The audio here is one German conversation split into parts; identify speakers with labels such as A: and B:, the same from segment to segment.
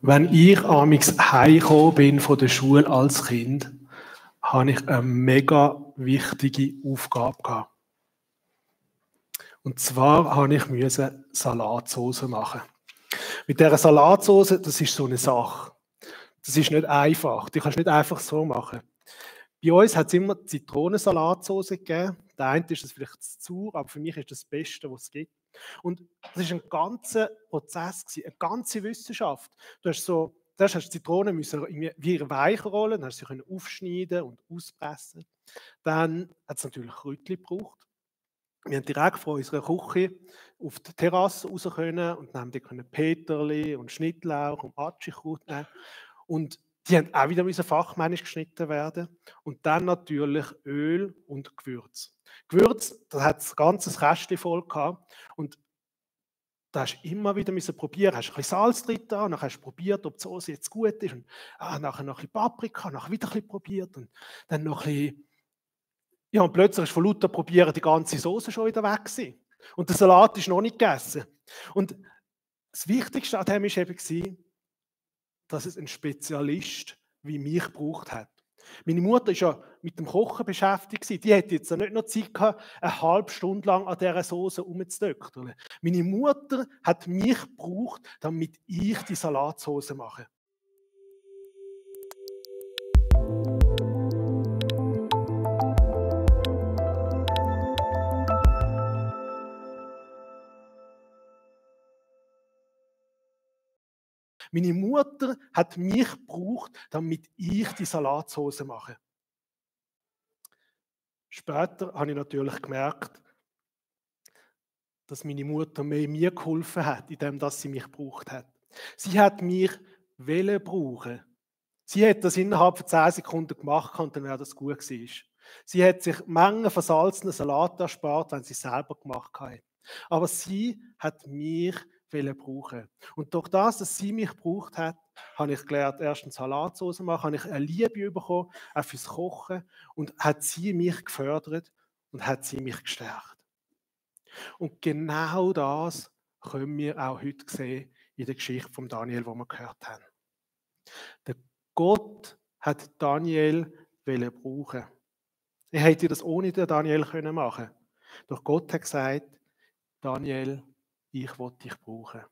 A: Wenn ich abends heimgekommen bin von der Schule als Kind, habe ich eine mega wichtige Aufgabe gehabt. Und zwar musste ich Salatsauce machen. Mit dieser Salatsauce, das ist so eine Sache. Das ist nicht einfach. Die kannst du nicht einfach so machen. Bei uns hat es immer Zitronensalatsauce gegeben. Der eine ist das vielleicht zu sauer, aber für mich ist das Beste, was es gibt. Und das war ein ganzer Prozess, eine ganze Wissenschaft. Zuerst hast du die Zitronen wie weich rollen, dann hast du sie aufschneiden und auspressen. Dann hat es natürlich Kräutchen gebraucht. Wir haben direkt von unserer Küche auf die Terrasse raus können und dann haben die Peterli und Schnittlauch und Atschikraut nehmen. Und die haben auch wieder fachmännisch geschnitten werden. Und dann natürlich Öl und Gewürz. Gewürz, da hat es ein ganzes Kästchen voll gehabt. Und da hast du immer wieder probieren. Hast ein bisschen Salz drin da, und dann hast du probiert, ob die Soße jetzt gut ist. Und nachher noch ein bisschen Paprika, nachher wieder ein bisschen probiert. Und dann noch ein bisschen. Ja, und plötzlich ist von lauter Probieren die ganze Soße schon wieder weg gewesen. Und der Salat ist noch nicht gegessen. Und das Wichtigste an dem war eben, dass es ein Spezialist wie mich gebraucht hat. Meine Mutter war ja mit dem Kochen beschäftigt. Die hätte jetzt nicht noch Zeit gehabt, eine halbe Stunde lang an dieser Soße rumzudöckern. Meine Mutter hat mich gebraucht, damit ich die Salatsauce mache. Meine Mutter hat mich gebraucht, damit ich die Salatsauce mache. Später habe ich natürlich gemerkt, dass meine Mutter mir geholfen hat, indem sie mich gebraucht hat. Sie hat mich brauchen. Sie hat das innerhalb von 10 Sekunden gemacht und dann wäre das gut gewesen. Sie hat sich Mengen versalzenen Salat erspart, wenn sie es selber gemacht hat. Aber sie hat mich brauchen. Und durch das, dass sie mich gebraucht hat, habe ich gelernt, erstens Salatsauce machen, habe ich eine Liebe bekommen, auch fürs Kochen, und hat sie mich gefördert und hat sie mich gestärkt. Und genau das können wir auch heute sehen in der Geschichte von Daniel, die wir gehört haben. Der Gott hat Daniel brauchen. Er hätte das ohne den Daniel machen können. Doch Gott hat gesagt, Daniel, ich will dich brauchen.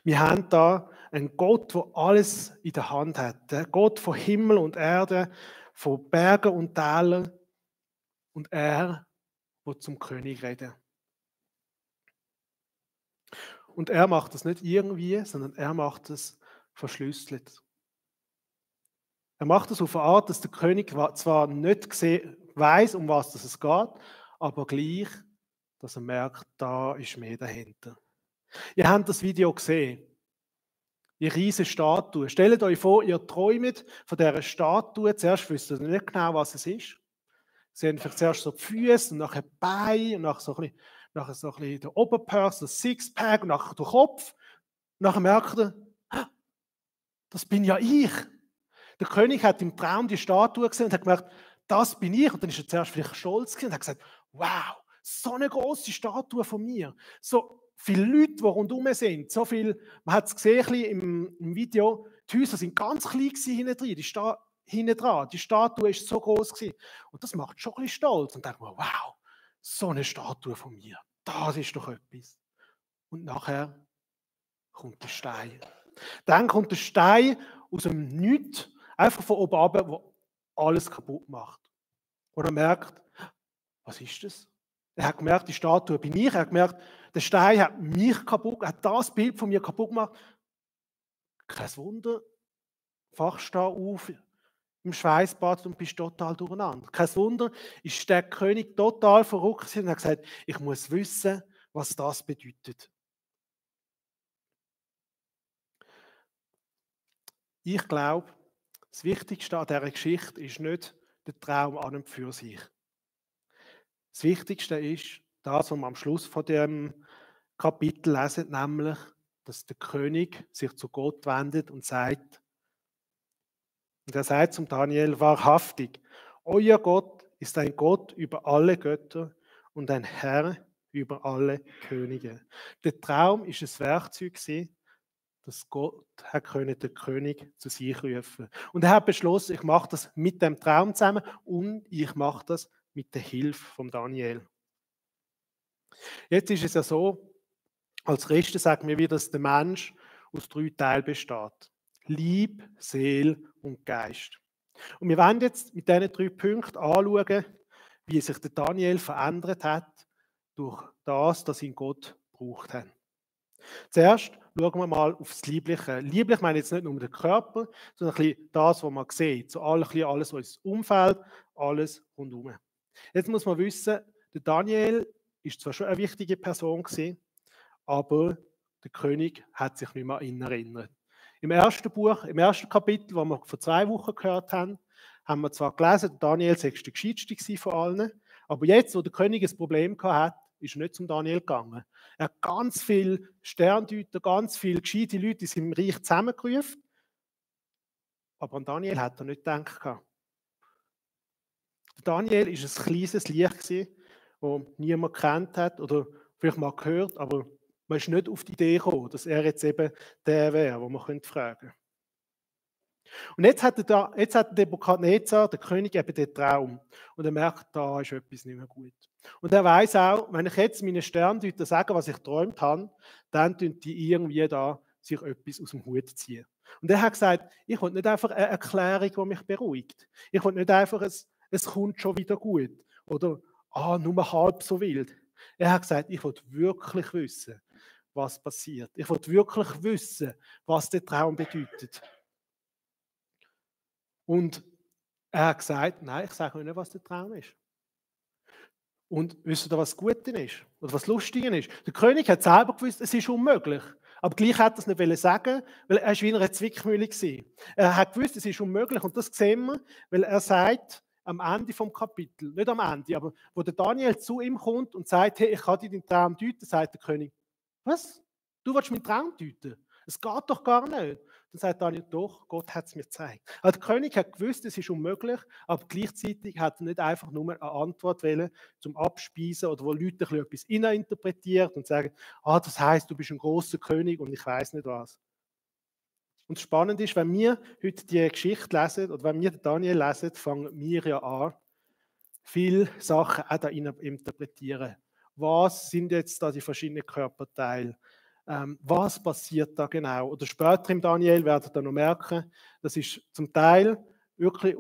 A: Wir haben da einen Gott, der alles in der Hand hat. Der Gott von Himmel und Erde, von Bergen und Tälern. Und er will zum König reden. Und er macht das nicht irgendwie, sondern er macht es verschlüsselt. Er macht es auf eine Art, dass der König zwar nicht weiss, um was es geht, aber gleich, dass er merkt, da ist mehr dahinter. Ihr habt das Video gesehen. Die riesige Statue. Stellt euch vor, ihr träumt von dieser Statue. Zuerst wisst ihr nicht genau, was es ist. Sie haben vielleicht zuerst so die Füße und nachher die Beine und nachher so ein bisschen der Oberpurse, das Sixpack und nachher der Kopf. Und nachher merkt ihr, das bin ja ich. Der König hat im Traum die Statue gesehen und hat gemerkt, das bin ich. Und dann ist er zuerst vielleicht stolz gewesen und hat gesagt, wow, so eine große Statue von mir. So viele Leute, die rundherum sind. So viel, man hat es gesehen im Video, die Häuser sind ganz klein hinten dran. Die Statue ist so groß gewesen. Und das macht schon ein bisschen stolz. Und denkt man, wow, so eine Statue von mir. Das ist doch etwas. Und nachher kommt der Stein. Dann kommt der Stein aus dem Nichts, einfach von oben runter, der alles kaputt macht. Und er merkt, was ist das? Er hat gemerkt, die Statue bin ich. Er hat gemerkt, der Stein hat mich kaputt, hat das Bild von mir kaputt gemacht. Kein Wunder, wachst da auf im Schweißbad und bist total durcheinander. Kein Wunder, ist der König total verrückt und hat gesagt, ich muss wissen, was das bedeutet. Ich glaube, das Wichtigste an dieser Geschichte ist nicht der Traum an und für sich. Das Wichtigste ist das, was wir am Schluss von dem Kapitel lesen, nämlich, dass der König sich zu Gott wendet und sagt, und er sagt zum Daniel, wahrhaftig, euer Gott ist ein Gott über alle Götter und ein Herr über alle Könige. Der Traum ist ein Werkzeug gewesen, dass Gott hat können den König zu sich rufen. Und er hat beschlossen, ich mache das mit dem Traum zusammen und ich mache das mit der Hilfe von Daniel. Jetzt ist es ja so, als Christen sagen wir wieder, dass der Mensch aus 3 Teilen besteht. Lieb, Seele und Geist. Und wir werden jetzt mit diesen 3 Punkten anschauen, wie sich der Daniel verändert hat durch das, dass ihn Gott gebraucht hat. Zuerst schauen wir mal auf das Liebliche. Lieblich meine ich jetzt nicht nur den Körper, sondern ein bisschen das, was man sieht. So alles, was ins Umfeld, alles rundherum. Jetzt muss man wissen, der Daniel ist zwar schon eine wichtige Person gewesen, aber der König hat sich nicht mehr an ihn erinnert. Im ersten Buch, im ersten Kapitel, das wir vor 2 Wochen gehört haben, haben wir zwar gelesen, Daniel sei der Gescheiteste von allen, aber jetzt, wo der König ein Problem hatte, ist er nicht zum Daniel gegangen. Er hat ganz viele Sterndeuter, ganz viele gescheite Leute in seinem Reich zusammengerufen, aber an Daniel hat er nicht gedacht. Daniel war ein kleines Licht, das niemand kennt hat oder vielleicht mal gehört, aber man ist nicht auf die Idee gekommen, dass er jetzt eben der wäre, den man fragen könnte. Und jetzt hat der Nebukadnezar, der König, eben den Traum. Und er merkt, da ist etwas nicht mehr gut. Und er weiß auch, wenn ich jetzt meinen Sterndeuter sage, was ich geträumt habe, dann tun die irgendwie da sich etwas aus dem Hut ziehen. Und er hat gesagt, ich will nicht einfach eine Erklärung, die mich beruhigt. Ich will nicht einfach, es kommt schon wieder gut. Oder, nur halb so wild. Er hat gesagt, ich will wirklich wissen, was passiert. Ich will wirklich wissen, was der Traum bedeutet. Und er hat gesagt, nein, ich sage euch nicht, was der Traum ist. Und wisst ihr, was das Gute ist? Oder was Lustige ist? Der König hat selber gewusst, es ist unmöglich. Aber gleich hat er es nicht sagen, weil er war wie in einer Zwickmühle war. Er hat gewusst, es ist unmöglich. Und das sehen wir, weil er sagt, am Ende vom Kapitel, nicht am Ende, aber wo der Daniel zu ihm kommt und sagt, hey, ich kann dir den Traum deuten, sagt der König, was? Du willst meinen Traum deuten? Es geht doch gar nicht. Dann sagt Daniel, doch, Gott hat es mir gezeigt. Also der König hat gewusst, es ist unmöglich, aber gleichzeitig hat er nicht einfach nur eine Antwort wollen, zum Abspeisen oder wo Leute etwas interpretiert und sagen, das heisst, du bist ein großer König und ich weiß nicht was. Und das Spannende ist, wenn wir heute die Geschichte lesen oder wenn wir Daniel lesen, fangen wir ja an, viele Sachen auch da interpretieren. Was sind jetzt da die verschiedenen Körperteile? Was passiert da genau? Oder später im Daniel werdet ihr noch merken, das ist zum Teil wirklich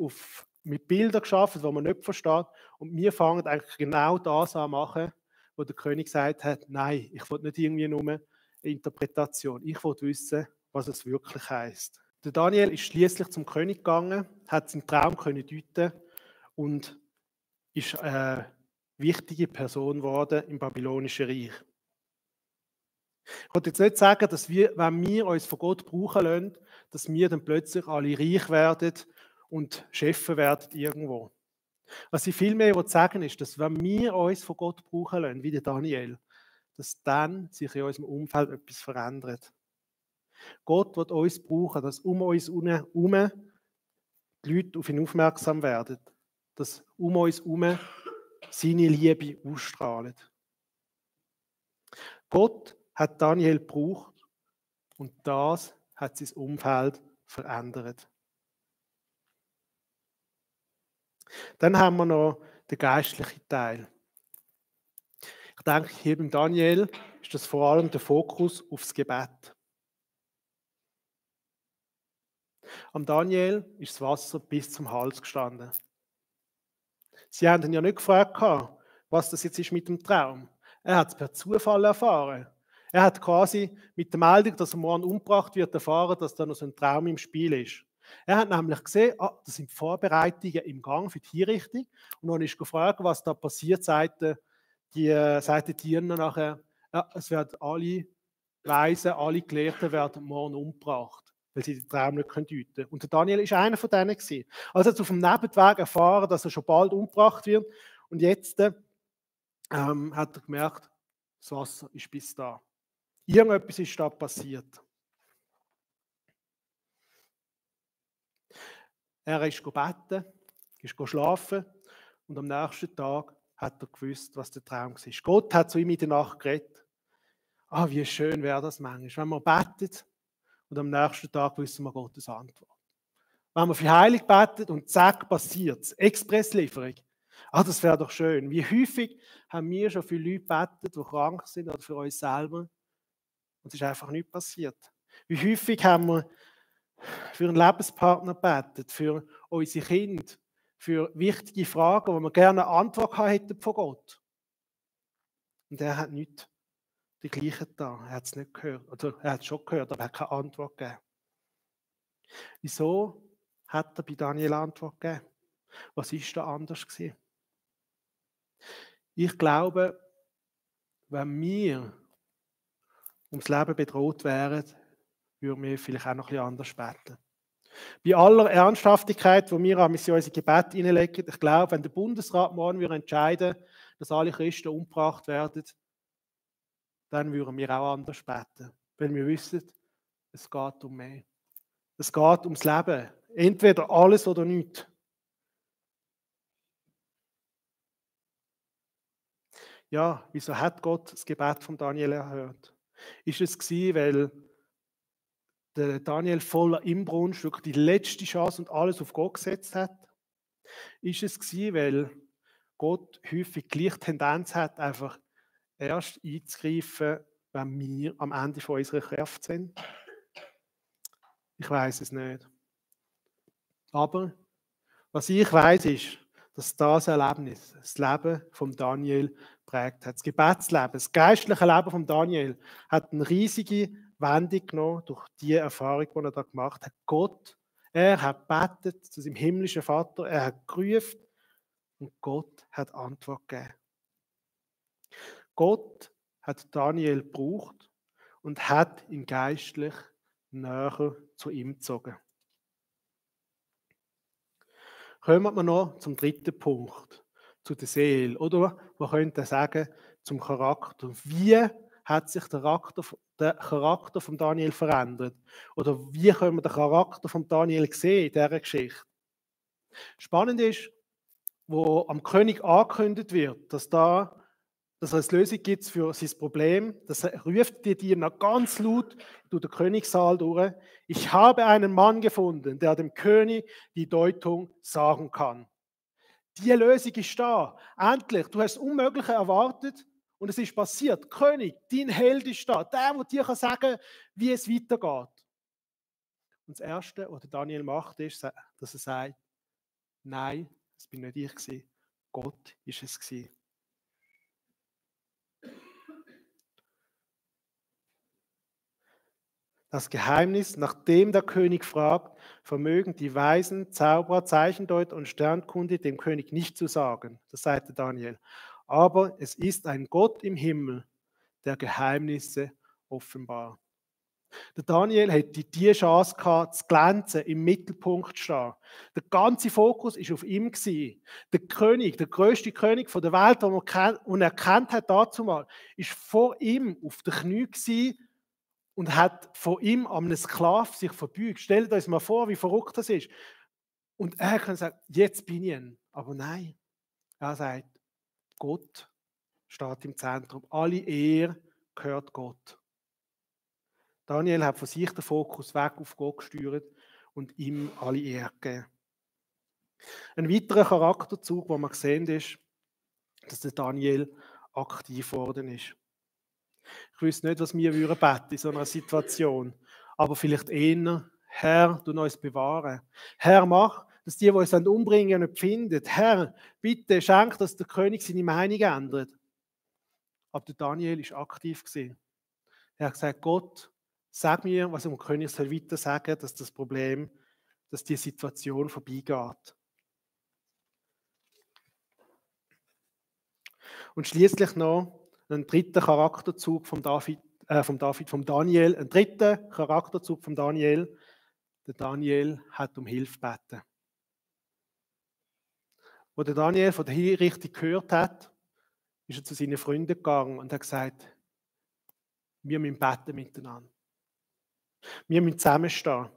A: mit Bildern geschaffen, die man nicht versteht. Und wir fangen eigentlich genau das an machen, wo der König gesagt hat, nein, ich will nicht irgendwie nur eine Interpretation. Ich will wissen, was es wirklich heisst. Der Daniel ist schließlich zum König gegangen, hat seinen Traum können deuten und ist eine wichtige Person geworden im babylonischen Reich. Ich wollte jetzt nicht sagen, dass wir, wenn wir uns von Gott brauchen lassen, dass wir dann plötzlich alle reich werden und Chefe werden irgendwo. Was ich vielmehr sagen ist, dass wenn wir uns von Gott brauchen lassen, wie der Daniel, dass dann sich in unserem Umfeld etwas verändert. Gott wird uns brauchen, dass um uns herum die Leute auf ihn aufmerksam werden, dass um uns herum seine Liebe ausstrahlt. Gott hat Daniel gebraucht und das hat sein Umfeld verändert. Dann haben wir noch den geistlichen Teil. Ich denke, hier beim Daniel ist das vor allem der Fokus aufs Gebet. Am Daniel ist das Wasser bis zum Hals gestanden. Sie haben ihn ja nicht gefragt, was das jetzt ist mit dem Traum. Er hat es per Zufall erfahren. Er hat quasi mit der Meldung, dass er morgen umgebracht wird, erfahren, dass da noch so ein Traum im Spiel ist. Er hat nämlich gesehen, das sind Vorbereitungen im Gang für die Hinrichtung. Und dann ist gefragt, was da passiert, sagt die Diener nachher, ja, es werden alle Weisen, alle Gelehrten werden morgen umgebracht, weil sie den Traum nicht deuten können. Und der Daniel ist einer von denen gewesen. Also er hat auf dem Nebenweg erfahren, dass er schon bald umgebracht wird. Und jetzt hat er gemerkt, das Wasser ist bis da. Irgendetwas ist da passiert. Er ist gebeten, ist schlafen und am nächsten Tag hat er gewusst, was der Traum war. Gott hat zu ihm in der Nacht geredet. Wie schön wäre das manchmal, wenn man betet und am nächsten Tag wissen wir Gottes Antwort. Wenn wir für Heilung beten und zack, passiert es. Expresslieferung. Das wäre doch schön. Wie häufig haben wir schon für Leute gebetet, die krank sind oder für uns selber und es ist einfach nichts passiert. Wie häufig haben wir für einen Lebenspartner gebetet, für unsere Kinder, für wichtige Fragen, wo wir gerne eine Antwort hätten von Gott. Und er hat nicht die gleiche da. Er hat es nicht gehört. Oder er hat es schon gehört, aber er hat keine Antwort gegeben. Wieso hat er bei Daniel Antwort gegeben? Was ist da anders gewesen? Ich glaube, wenn wir ums Leben bedroht wären, würden wir vielleicht auch noch ein bisschen anders beten. Bei aller Ernsthaftigkeit, die wir in unser Gebet hineinlegen, ich glaube, wenn der Bundesrat morgen entscheiden würde, dass alle Christen umgebracht werden, dann würden wir auch anders beten. Weil wir wissen, es geht um mehr. Es geht ums Leben. Entweder alles oder nichts. Ja, wieso hat Gott das Gebet von Daniel erhört? Ist es gewesen, weil der Daniel voller Inbrunst wirklich die letzte Chance und alles auf Gott gesetzt hat? Ist es gewesen, weil Gott häufig gleich Tendenz hat, einfach erst einzugreifen, wenn wir am Ende von unserer Kraft sind? Ich weiß es nicht. Aber was ich weiß, ist, dass das Erlebnis, das Leben von Daniel prägt hat. Das Gebetsleben, das geistliche Leben von Daniel hat eine riesige Wendung genommen durch die Erfahrung, die er da gemacht hat. Gott, er hat gebetet zu seinem himmlischen Vater, er hat gerufen und Gott hat Antwort gegeben. Gott hat Daniel gebraucht und hat ihn geistlich näher zu ihm gezogen. Kommen wir noch zum dritten Punkt, zu der Seele. Oder man könnte sagen, zum Charakter. Wie hat sich der Charakter von Daniel verändert? Oder wie können wir den Charakter von Daniel sehen in dieser Geschichte? Spannend ist, wo am König angekündigt wird, dass es eine Lösung gibt für sein Problem. Das ruft die Diener ganz laut durch den Königssaal durch. Ich habe einen Mann gefunden, der dem König die Deutung sagen kann. Die Lösung ist da. Endlich. Du hast das Unmögliche erwartet und es ist passiert. König, dein Held ist da. Der dir sagen kann, wie es weitergeht. Und das Erste, was Daniel macht, ist, dass er sagt, nein, das bin nicht ich gewesen. Gott ist es gewesen. Das Geheimnis, nachdem der König fragt, vermögen die Weisen, Zauberer, Zeichendeuter und Sternkunde dem König nicht zu sagen. Das sagte Daniel. Aber es ist ein Gott im Himmel, der Geheimnisse offenbart. Der Daniel hätte die Chance gehabt, zu glänzen, im Mittelpunkt zu stehen. Der ganze Fokus war auf ihm gewesen. Der König, der grösste König der Welt, den er kennt hat dazu mal, ist vor ihm auf den Knien gewesen und hat von ihm an einem Sklaven sich verbeugt. Stellt euch mal vor, wie verrückt das ist. Und er kann sagen, jetzt bin ich ihn. Aber nein, er sagt, Gott steht im Zentrum. Alle Ehre gehört Gott. Daniel hat von sich den Fokus weg auf Gott gesteuert und ihm alle Ehre gegeben. Ein weiterer Charakterzug, den man sehen, ist, dass der Daniel aktiv geworden ist. Ich wüsste nicht, was wir beten in so einer Situation. Aber vielleicht eher, Herr, du uns bewahren. Herr, mach, dass die uns umbringen, nicht finden. Herr, bitte schenk, dass der König seine Meinung ändert. Aber der Daniel war aktiv. Er hat gesagt, Gott, sag mir, was dem König soll weiter sagen, dass das Problem, dass die Situation vorbeigeht. Und schließlich noch ein dritter Charakterzug vom Daniel. Ein dritter Charakterzug von Daniel. Der Daniel hat um Hilfe gebeten. Als der Daniel von der Hinrichtung gehört hat, ist er zu seinen Freunden gegangen und hat gesagt, wir müssen beten miteinander. Wir müssen zusammenstehen.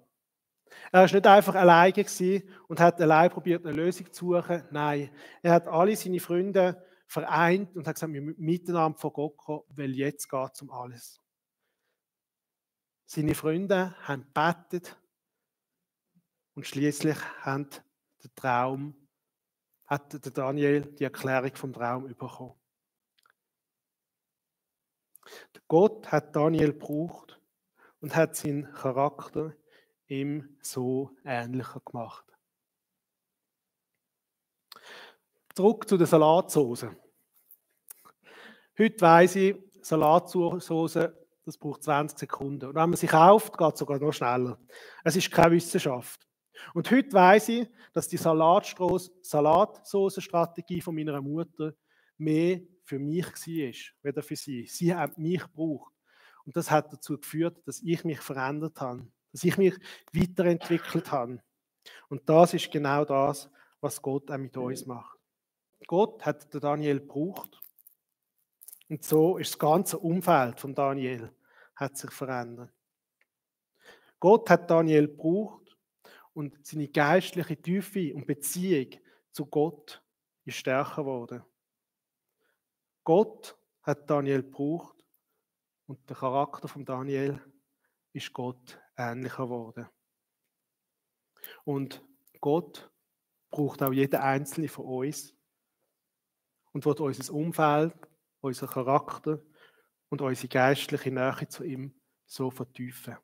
A: Er war nicht einfach alleine und hat allein probiert, eine Lösung zu suchen. Nein, er hat alle seine Freunde vereint und hat gesagt, wir müssen miteinander vor Gott kommen, weil jetzt geht es um alles. Seine Freunde haben gebetet und schließlich hat der Daniel die Erklärung vom Traum bekommen. Gott hat Daniel gebraucht und hat seinen Charakter ihm so ähnlicher gemacht. Zurück zu der Salatsauce. Heute weiss ich, Salatsauce, das braucht 20 Sekunden. Und wenn man sie kauft, geht es sogar noch schneller. Es ist keine Wissenschaft. Und heute weiss ich, dass die Salatsauce-Strategie von meiner Mutter mehr für mich war, weder für sie. Sie hat mich gebraucht. Und das hat dazu geführt, dass ich mich verändert habe, dass ich mich weiterentwickelt habe. Und das ist genau das, was Gott auch mit uns macht. Gott hat den Daniel gebraucht. Und so ist das ganze Umfeld von Daniel hat sich verändert. Gott hat Daniel gebraucht und seine geistliche Tiefe und Beziehung zu Gott ist stärker geworden. Gott hat Daniel gebraucht und der Charakter von Daniel ist Gott ähnlicher geworden. Und Gott braucht auch jeden Einzelnen von uns und wird unser Umfeld, unser Charakter und unsere geistliche Nähe zu ihm so vertiefen.